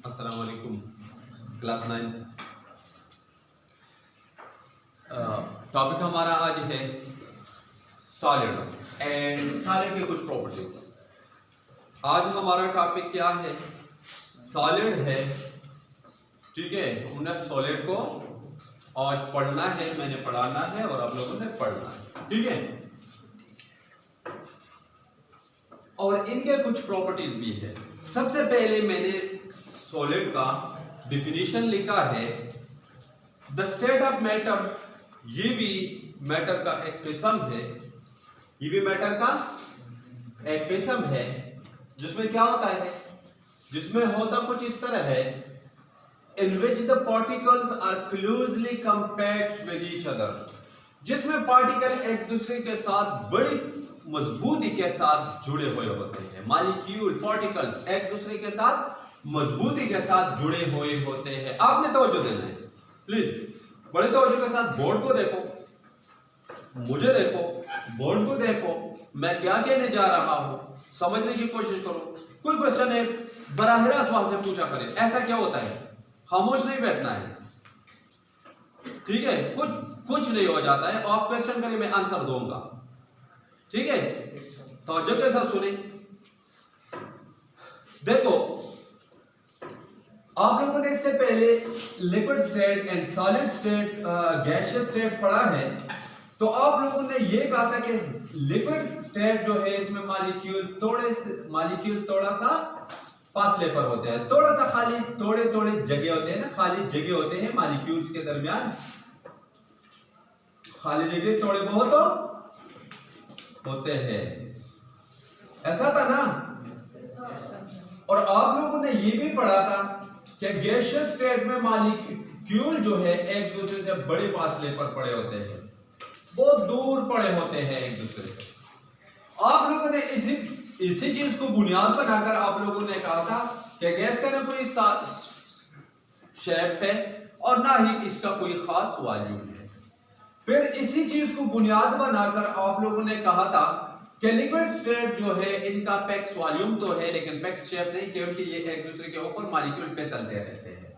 अस्सलाम वालेकुम class 9। Topic हमारा आज है सॉलिड एंड सॉलिड की कुछ प्रॉपर्टीज। आज हमारा टॉपिक क्या है? सॉलिड है, ठीक है। हमने सॉलिड को आज पढ़ना है, मैंने पढ़ाना है और आप लोगों ने पढ़ना है, ठीक है। और इनके कुछ प्रॉपर्टीज भी है। सबसे पहले मैंने सॉलिड का डिफिनीशन लिखा है, द स्टेट ऑफ मैटर। ये भी मैटर का एक किस्म है, ये भी मैटर का एक किस्म है, जिसमें क्या होता है, जिसमें होता कुछ इस तरह है, in which the particles are closely compact with each other। जिसमें पार्टिकल एक दूसरे के साथ बड़ी मजबूती के साथ जुड़े हुए होते हैं। मॉलिक्यूल पार्टिकल्स एक दूसरे के साथ मजबूती के साथ जुड़े हुए होते हैं। आपने तवज्जो देना है, प्लीज बड़े तवज्जो के साथ। बोर्ड को देखो, मुझे देखो, बोर्ड को देखो, मैं क्या कहने जा रहा हूं, समझने की कोशिश करो। कोई क्वेश्चन है, बराह रास्त वहां से पूछा करें। ऐसा क्या होता है, खामोश नहीं बैठना है, ठीक है। कुछ नहीं हो जाता है। आप क्वेश्चन करें, मैं आंसर दूंगा, ठीक है। तो जब के साथ सुने, देखो आप लोगों ने इससे पहले liquid state and solid state, gaseous state पढ़ा है। तो आप लोगों ने ये कहा था कि लिक्विड स्टेट जो है, इसमें मॉलिक्यूल थोड़ा सा फासले पर होते हैं, थोड़ा सा खाली थोड़े जगह होते हैं ना, खाली जगह होते हैं मॉलिक्यूल्स के दरमियान, खाली जगह थोड़े बहुत होते हैं। ऐसा था ना। और आप लोगों ने ये भी पढ़ा था कि गैसियस स्टेट में मॉलिक्यूल जो है एक दूसरे से बड़े फासले पर पड़े होते हैं, बहुत दूर पड़े होते हैं एक दूसरे से। आप लोगों ने इसी चीज को बुनियाद बनाकर आप लोगों ने कहा था कि गैस का ना कोई शेप है और ना ही इसका कोई खास वॉल्यूम है। फिर इसी चीज को बुनियाद बनाकर आप लोगों ने कहा था कि लिक्विड स्टेट जो है, इनका पैक्स वॉल्यूम तो है लेकिन पैक्स शेप नहीं, क्योंकि ये एक दूसरे के ऊपर मॉलिक्यूल फिसलते रहते हैं।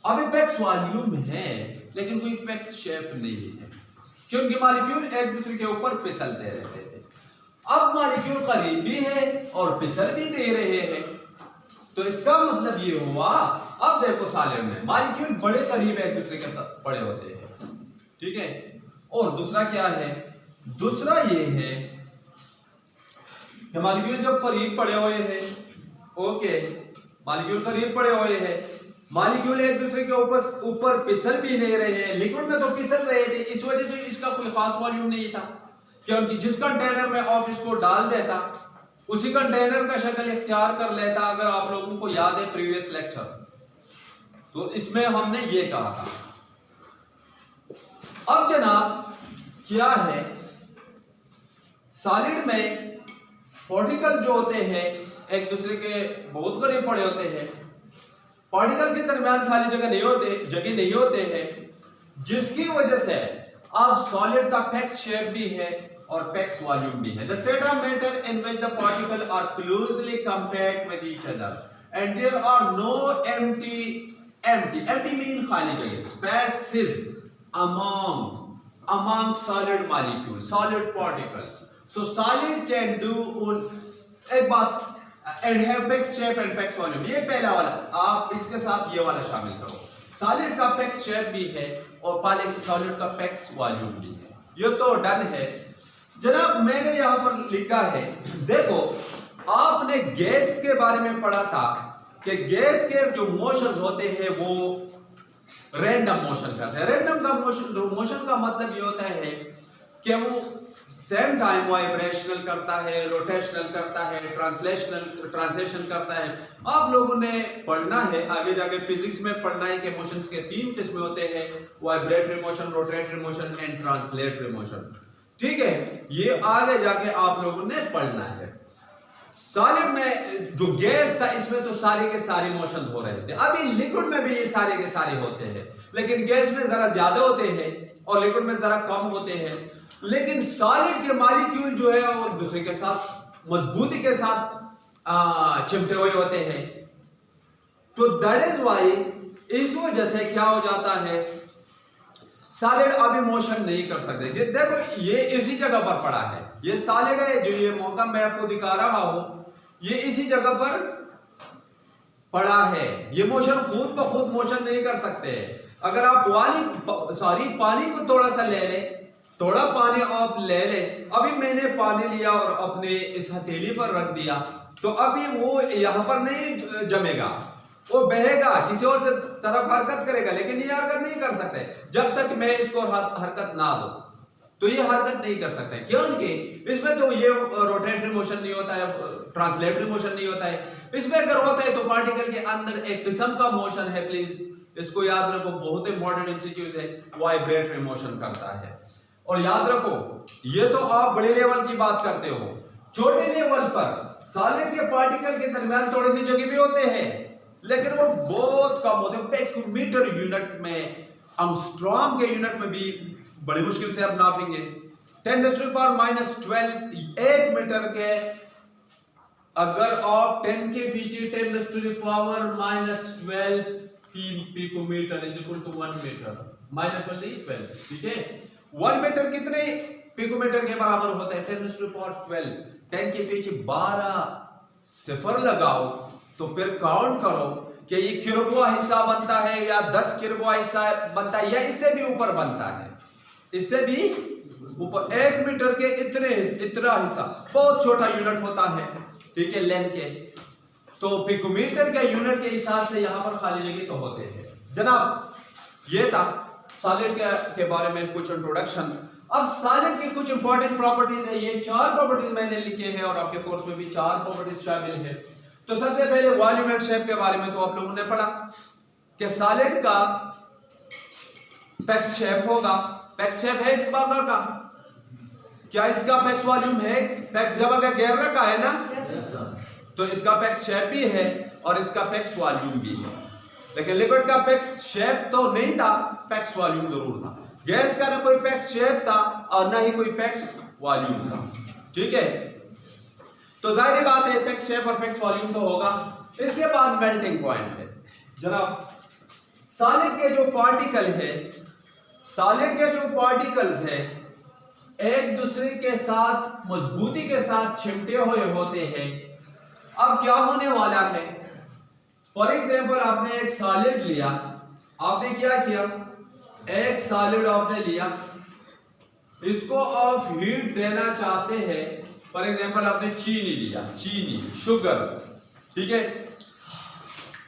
अभी पैक्स वॉल्यूम है लेकिन कोई पैक्स शेप नहीं है, क्योंकि मॉलिक्यूल एक दूसरे के ऊपर फिसलते रहते थे। अब मॉलिक्यूल करीब भी है और फिसल भी दे रहे हैं, तो इसका मतलब ये हुआ, अब देखो सॉलिड में मॉलिक्यूल बड़े करीब एक दूसरे के साथ पड़े होते हैं, ठीक है। और दूसरा क्या है, दूसरा ये है कि मॉलिक्यूल जब करीब पड़े हुए हैं, ओके, मॉलिक्यूल करीब पड़े हुए हैं, मॉलिक्यूल एक दूसरे के ऊपर फिसल भी नहीं रहे हैं। लिक्विड में तो फिसल रहे थे, इस वजह से इसका कोई खास वॉल्यूम नहीं था, क्योंकि जिस कंटेनर में आप इसको डाल देता उसी कंटेनर का शक्ल इख्तियार कर लेता। अगर आप लोगों को याद है प्रीवियस लेक्चर, तो इसमें हमने ये कहा था। अब जनाब क्या है, सॉलिड में पार्टिकल जो होते हैं एक दूसरे के बहुत करीब पड़े होते हैं। पार्टिकल के दरमियान खाली जगह नहीं होते हैं, जिसकी वजह से अब सॉलिड का पैक्स शेप भी है और पैक्स वॉल्यूम भी है। The state of matter in which the particle are closely compact with each other and there are no empty mean खाली जगह, spaces among solid molecules, solid particles. So solid can do एक बात, and have PACS shape and PACS volume. ये पहला वाला, आप इसके साथ ये वाला शामिल करो। सॉलिड का पैक्स शेप भी है और सॉलिड का पैक्स वॉल्यूम भी है। ये तो डन है जनाब। मैंने यहां पर लिखा है, देखो आपने गैस के बारे में पढ़ा था कि गैस के जो मोशंस होते हैं वो रैंडम मोशन करते हैं। रैंडम का मोशन का मतलब ये होता है कि वो सेम टाइम वाइब्रेशनल करता है, रोटेशनल करता है, ट्रांसलेशन करता है। आप लोगों ने पढ़ना है, आगे जाके फिजिक्स में पढ़ना है कि मोशंस के 3 किस्में होते हैं, vibratory motion, rotatory motion and translatory motion, ठीक है। ये आगे जाके आप लोगों ने पढ़ना है। सॉलिड में जो गैस था, इसमें तो सारे के सारे मोशन हो रहे थे। अभी लिक्विड में भी ये सारे के सारे होते हैं, लेकिन गैस में जरा ज्यादा होते हैं और लिक्विड में जरा कम होते हैं। लेकिन सॉलिड के मॉलिक्यूल जो है वो दूसरे के साथ मजबूती के साथ चिमटे हुए होते हैं। तो दैट इज वाई, इस वजह से क्या हो जाता है, सॉलिड अभी मोशन नहीं कर सकते। देखो ये इसी जगह पर पड़ा है, ये सॉलिड है, जो ये मौका मैं आपको दिखा रहा हूं, ये इसी जगह पर पड़ा है। ये मोशन खुद ब खुद मोशन नहीं कर सकते। अगर आप पानी को थोड़ा सा ले ले, थोड़ा पानी आप ले ले, अभी मैंने पानी लिया और अपने इस हथेली पर रख दिया, तो अभी वो यहां पर नहीं जमेगा, वो बहेगा, किसी और तरफ हरकत करेगा, लेकिन ये हरकत नहीं कर सकते जब तक मैं इसको हरकत ना दूं। तो ये हरकत नहीं कर सकते, क्योंकि इसमें तो ये रोटेटरी मोशन नहीं होता है, ट्रांसलेटरी मोशन नहीं होता है। इसमें अगर होता है तो पार्टिकल के अंदर एक किस्म का मोशन है, प्लीज इसको याद रखो, बहुत इंपॉर्टेंट एमसीक्यूज है, वाइब्रेटरी मोशन करता है। और याद रखो, ये तो आप बड़े लेवल की बात करते हो, छोटे लेवल पर सॉलिड के पार्टिकल के दरमियान थोड़े से जगह भी होते हैं, लेकिन वो बहुत कम होते हैं। पिकोमीटर यूनिट में, एंगस्ट्रॉम के यूनिट में भी बड़ी मुश्किल से आप नापेंगे। 10⁻⁻12 1 मीटर के, अगर आप 10 के पीछे 10⁻⁻12 picometre is equal to 1 metre -12, ठीक है। 1 मीटर कितने पिकोमीटर के बराबर होता है? 10⁻12। 10 के पीछे 12 सिफर लगाओ तो फिर काउंट करो कि ये किरबुआ हिस्सा बनता है या 10 किरबुआ हिस्सा बनता है या इससे भी ऊपर बनता है, इससे भी ऊपर। 1 मीटर के इतना हिस्सा, बहुत छोटा यूनिट होता है, ठीक है, लेंथ के। तो पिकोमीटर के यूनिट के हिसाब से यहां पर खाली जगह तो होते हैं। जनाब ये था सॉलिड के बारे में कुछ इंट्रोडक्शन। अब सॉलिड की कुछ इंपॉर्टेंट प्रॉपर्टीज है, ये 4 प्रॉपर्टीज मैंने लिखे हैं और आपके कोर्स में भी 4 प्रॉपर्टीज शामिल है। तो सबसे पहले वॉल्यूम एंड शेप के बारे में तो आप लोगों ने पढ़ा कि सॉलिड का पैक्स शेप होगा। पैक्स शेप है इस बात का, क्या इसका पैक्स वॉल्यूम है? पैक्स जब अगर घेर रखा है ना, तो इसका पैक्स शेप भी है और इसका पैक्स वॉल्यूम भी है। लेकिन लिक्विड का पैक्स शेप तो नहीं था, पैक्स वॉल्यूम जरूर था। गैस का ना कोई पैक्स शेप था और ना ही कोई पैक्स वॉल्यूम था, ठीक है। तो जाहिर बात है पैक्स शेप और पैक्स वॉल्यूम तो होगा। इसके बाद मेल्टिंग पॉइंट है। जनाब सॉलिड के जो पार्टिकल है, सॉलिड के जो पार्टिकल्स है, एक दूसरे के साथ मजबूती के साथ चिमटे हुए होते हैं। अब क्या होने वाला है, फॉर एग्जाम्पल आपने एक सॉलिड लिया, आपने क्या किया, एक सॉलिड आपने लिया, इसको आप हीट देना चाहते हैं। फॉर एग्जाम्पल आपने चीनी लिया, चीनी, शुगर, ठीक है,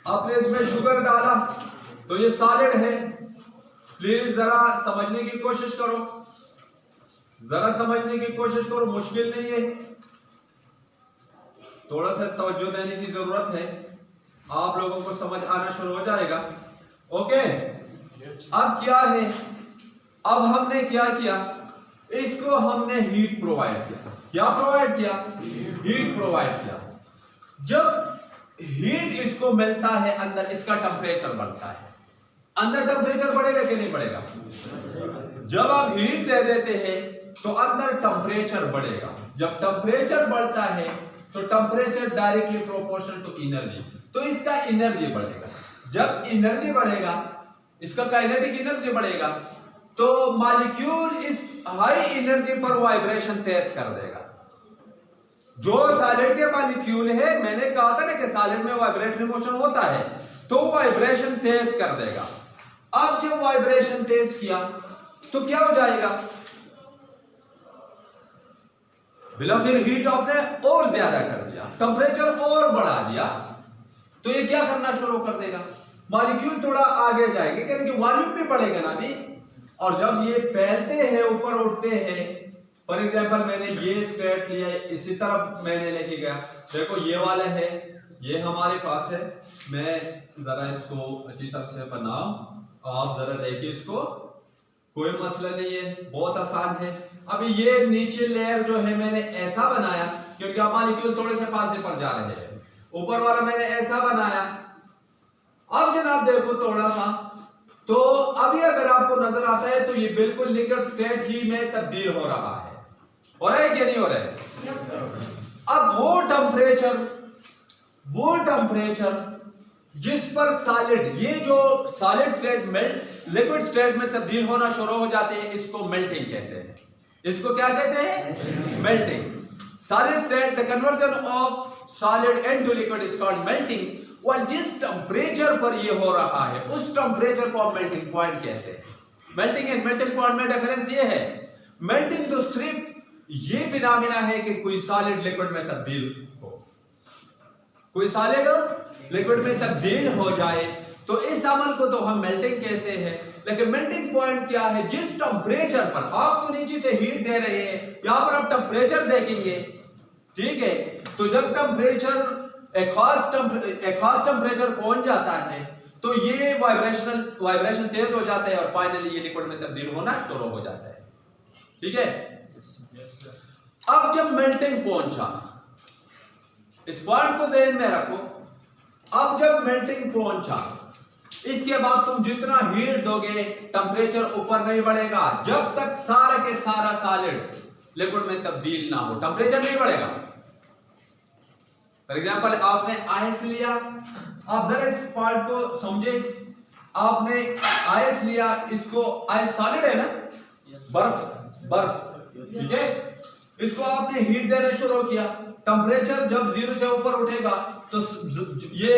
आपने इसमें शुगर डाला, तो ये सॉलिड है। प्लीज जरा समझने की कोशिश करो, जरा समझने की कोशिश करो, मुश्किल नहीं है, थोड़ा सा तवज्जो देने की जरूरत है, आप लोगों को समझ आना शुरू हो जाएगा। ओके, अब क्या है, अब हमने क्या किया, इसको हमने हीट प्रोवाइड किया। क्या प्रोवाइड किया? हीट प्रोवाइड किया। जब हीट इसको मिलता है, अंदर इसका टेंपरेचर बढ़ता है। अंदर टेंपरेचर बढ़ेगा कि नहीं बढ़ेगा? जब आप हीट दे देते हैं तो अंदर टेंपरेचर बढ़ेगा। जब टेंपरेचर बढ़ता है तो temperature directly proportional to energy, तो इसका एनर्जी बढ़ेगा। जब एनर्जी बढ़ेगा, इसका काइनेटिक एनर्जी बढ़ेगा, तो मॉलिक्यूल इस हाई एनर्जी पर वाइब्रेशन तेज कर देगा। जो सॉलिड के मॉलिक्यूल है, मैंने कहा था ना कि सॉलिड में वाइब्रेटरी मोशन होता है, तो वाइब्रेशन तेज कर देगा। अब जब वाइब्रेशन तेज किया तो क्या हो जाएगा, फिर हीट आपने और ज्यादा कर दिया, टेंपरेचर और बढ़ा दिया, तो ये क्या करना शुरू कर देगा, मॉलिक्यूल थोड़ा आगे जाएंगे, क्योंकि वॉल्यूम भी बढ़ेगा ना अभी। और जब ये फैलते हैं, ऊपर उठते हैं, फॉर एग्जांपल मैंने ये स्टेट लिया, इसी तरफ मैंने लेके गया, देखो ये वाला है, ये हमारे पास है, मैं जरा इसको अच्छी तरह से बनाऊं, आप जरा देखिए इसको, कोई मसला नहीं है, बहुत आसान है। अभी ये नीचे लेयर जो है मैंने ऐसा बनाया, क्योंकि अब मॉलिक्यूल थोड़े से पास पर जा रहे हैं, ऊपर वाला मैंने ऐसा बनाया। अब जनाब देखो थोड़ा सा, तो अभी अगर आपको नजर आता है तो ये बिल्कुल लिक्विड स्टेट ही में तब्दील हो रहा है। हो रहा है कि नहीं हो रहा है? अब वो टेंपरेचर वो टेम्परेचर जिस पर सॉलिड, ये जो सॉलिड स्टेट लिक्विड स्टेट में तब्दील होना शुरू हो जाते हैं, इसको मेल्टिंग कहते हैं। इसको क्या कहते हैं? Melting. Solid state, the conversion of solid into liquid is called melting. और जिस टेम्परेचर पर ये हो रहा है उस टेम्परेचर को हम मेल्टिंग पॉइंट कहते हैं। मेल्टिंग एंड मेल्टिंग पॉइंट में डिफरेंस ये है, मेल्टिंग तो सिर्फ ये फिनोमेना है कि कोई सॉलिड लिक्विड में तब्दील हो, कोई सॉलिड लिक्विड में तब्दील हो जाए, तो इस अमल को तो हम मेल्टिंग कहते हैं। लेकिन मेल्टिंग पॉइंट क्या है? जिस टेम्परेचर पर आप तो नीचे से हीट दे रहे हैं, यहां पर आप टेम्परेचर देखेंगे, ठीक है, तो जब टेम्परेचर एक खास टेम्परेचर पहुंच जाता है तो ये वाइब्रेशन तेज हो जाता है और फाइनली ये लिक्विड में तब्दील होना शुरू हो जाता है, ठीक है। अब जब मेल्टिंग पहुंचा, इस पॉइंट को ध्यान में रखो, अब जब मेल्टिंग पहुंचा, इसके बाद तुम जितना हीट दोगे टेम्परेचर ऊपर नहीं बढ़ेगा जब तक सारा के सारा सॉलिड लिक्विड में तब्दील ना हो, टेम्परेचर नहीं बढ़ेगा। फॉर एग्जांपल आपने आइस लिया, आप जरा इस पार्ट को समझे, आपने आइस लिया, इसको आइस सॉलिड है ना, बर्फ, ठीक है, इसको आपने हीट देना शुरू किया, टेम्परेचर जब 0 से ऊपर उठेगा तो ये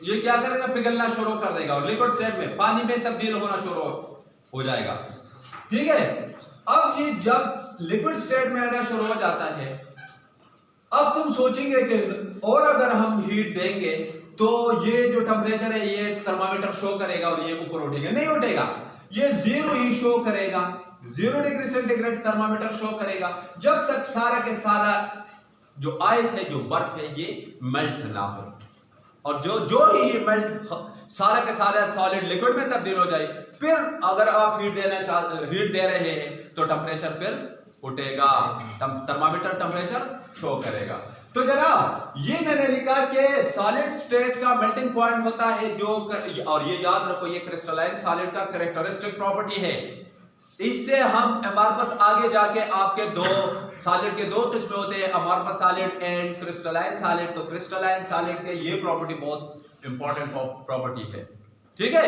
क्या करेगा? पिघलना शुरू कर देगा और लिक्विड स्टेट में पानी में तब्दील होना शुरू हो जाएगा, ठीक है। अब ये जब लिक्विड स्टेट में आना शुरू हो जाता है, अब तुम सोचेंगे कि और अगर हम हीट देंगे तो ये जो टेम्परेचर है ये थर्मामीटर शो करेगा और ये ऊपर उठेगा, नहीं उठेगा, ये 0 ही शो करेगा, 0 डिग्री सेंटीग्रेड थर्मामीटर शो करेगा जब तक सारा के सारा जो आइस है, जो बर्फ है, ये मेल्ट ना हो। और जो ही ये मेल्ट सारा के सारा सॉलिड लिक्विड में तब्दील हो जाए, फिर अगर आप हीट दे रहे हैं तो टेम्परेचर फिर उठेगा, थर्मामीटर टेम्परेचर शो करेगा। तो जनाब ये मैंने लिखा कि सॉलिड स्टेट का मेल्टिंग पॉइंट होता है और ये याद रखो, ये क्रिस्टलाइन सॉलिड का कैरेक्टरिस्टिक प्रॉपर्टी है। इससे हम हमारे पास आगे जाके आपके सॉलिड के दो किस्में होते हैं, amorphous solid and crystalline solid. तो क्रिस्टलाइन सॉलिड के ये प्रॉपर्टी बहुत इंपॉर्टेंट प्रॉपर्टी है, ठीक है।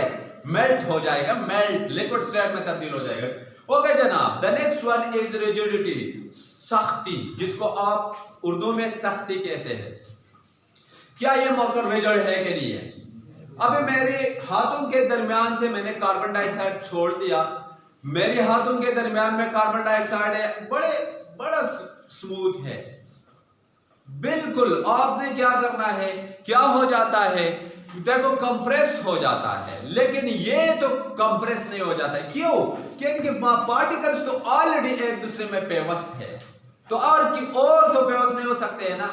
मेल्ट हो जाएगा, मेल्ट लिक्विड स्टेट में तब्दील हो जाएगा। ओके जनाब, the next one is rigidity, सख्ती, जिसको आप उर्दू में सख्ती कहते हैं। क्या ये मौका रिजिड है कि नहीं है? अभी मेरे हाथों के दरमियान से मैंने कार्बन डाइऑक्साइड छोड़ दिया, मेरे हाथों के दरमियान में कार्बन डाइऑक्साइड है, बड़ा स्मूथ है, बिल्कुल। आपने क्या करना है, क्या हो जाता है, देखो कंप्रेस हो जाता है, लेकिन ये तो कंप्रेस नहीं हो जाता है। क्यों? क्योंकि पार्टिकल्स तो ऑलरेडी एक दूसरे में पेवस्त है, तो और तो पेवस्त नहीं हो सकते हैं ना,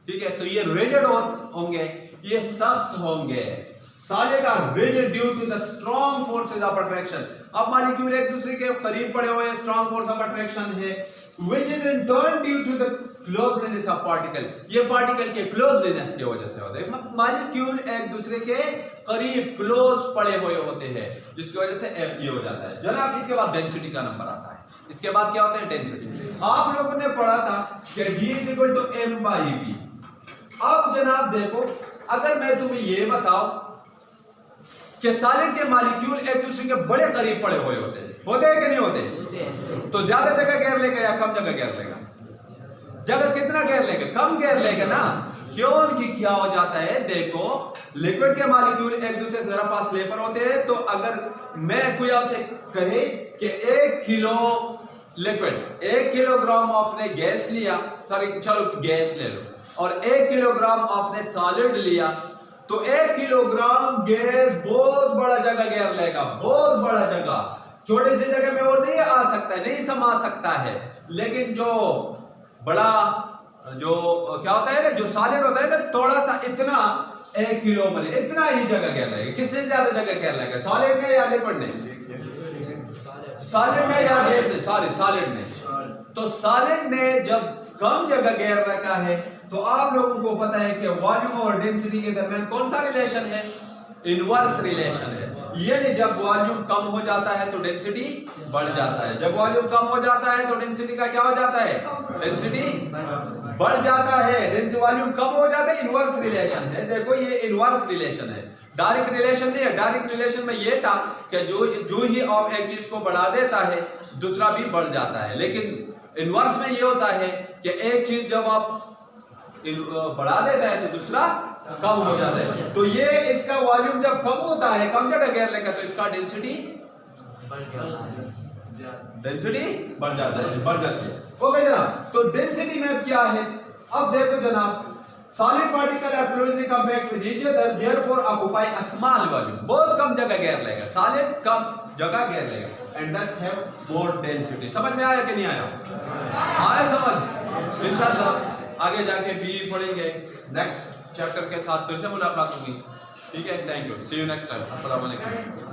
ठीक है। तो ये रिजिड होंगे, ये सख्त होंगे। Solid are rigid due to the strong forces of attraction. अब मॉलिक्यूल एक दूसरे के करीब पड़े हुए, स्ट्रॉन्ग फोर्स ऑफ अट्रैक्शन है, which is in turn due to the closeness of particle। ये पार्टिकल के क्लोजलीनेस की वजह से होता है। मॉलिक्यूल एक दूसरे के करीब क्लोज पड़े हुए होते हैं, जिसकी वजह से ये हो जाता है। जनाब इसके बाद डेंसिटी का नंबर आता है। इसके बाद क्या होता है? डेंसिटी। आप लोगों ने पढ़ा था कि D = m/v। अब जनाब देखो, अगर मैं तुम्हें ये बताऊं कि सॉलिड के मॉलिक्यूल एक दूसरे के बड़े करीब पड़े हुए होते हैं कि नहीं होते? तो ज्यादा जगह घेर लेगा या कम जगह घेर लेगा? जगह कितना घेर लेगा? कम घेर लेगा ना। क्योंकि क्या हो जाता है, देखो लिक्विड के मॉलिक्यूल एक दूसरे से जरा फासले पर होते हैं। तो अगर मैं कोई आपसे कहे कि 1 किलो लिक्विड, 1 किलोग्राम आपने गैस लिया, सॉरी चलो गैस ले लो, और 1 किलोग्राम आपने सॉलिड लिया, तो 1 किलोग्राम गैस बहुत बड़ा जगह घेर लेगा, बहुत बड़ा जगह। छोटे से जगह में वो नहीं आ सकता है, नहीं समा सकता है। लेकिन जो बड़ा जो क्या होता है ना, जो सॉलिड होता है ना, थोड़ा सा इतना 1 किलो में इतना ही जगह घेर लेगा। किसने ज्यादा जगह घेर लेगा, सॉलिड ने या लिक्विड ने? सॉलिड ने या गैस ने? सॉरी सॉलिड ने। तो सॉलिड ने जब कम जगह घेर रखा है, तो आप लोगों को पता है कि वॉल्यूम और डेंसिटी के दरमियान कौन सा रिलेशन है? इनवर्स रिलेशन है। यानी जब वॉल्यूम कम हो जाता है तो डेंसिटी बढ़ जाता है, जब वॉल्यूम कम हो जाता है तो डेंसिटी का क्या हो जाता है? डेंसिटी बढ़ जाता है, डेंसिटी वॉल्यूम कम हो जाता है, इनवर्स रिलेशन है। देखो ये इनवर्स रिलेशन है, डायरेक्ट रिलेशन नहीं है। डायरेक्ट रिलेशन में ये था कि जो ही आप एक चीज को बढ़ा देता है दूसरा भी बढ़ जाता है, लेकिन इनवर्स में ये होता है कि एक चीज जब आप बढ़ा देता है तो दूसरा कम हो जाता है। तो ये इसका वॉल्यूम जब कम होता है, कम जगह घेर लेगा, तो इसका डेंसिटी बढ़ जाता है, बढ़ जाती है। ओके जनाब, तो डेंसिटी में क्या है? अब देखो जनाब, solid particle are closely compact with each other, therefore occupy a small volume. बहुत कम जगह घेर लेगा, सॉलिड कम जगह घेर लेगा, and thus have more density। समझ में आया कि नहीं आया? आया समझ? इंशाल्लाह आगे जाके भी पढ़ेंगे, नेक्स्ट चैप्टर के साथ फिर से मुलाकात होगी। ठीक है, thank you, see you next time. अस्सलाम वालेकुम।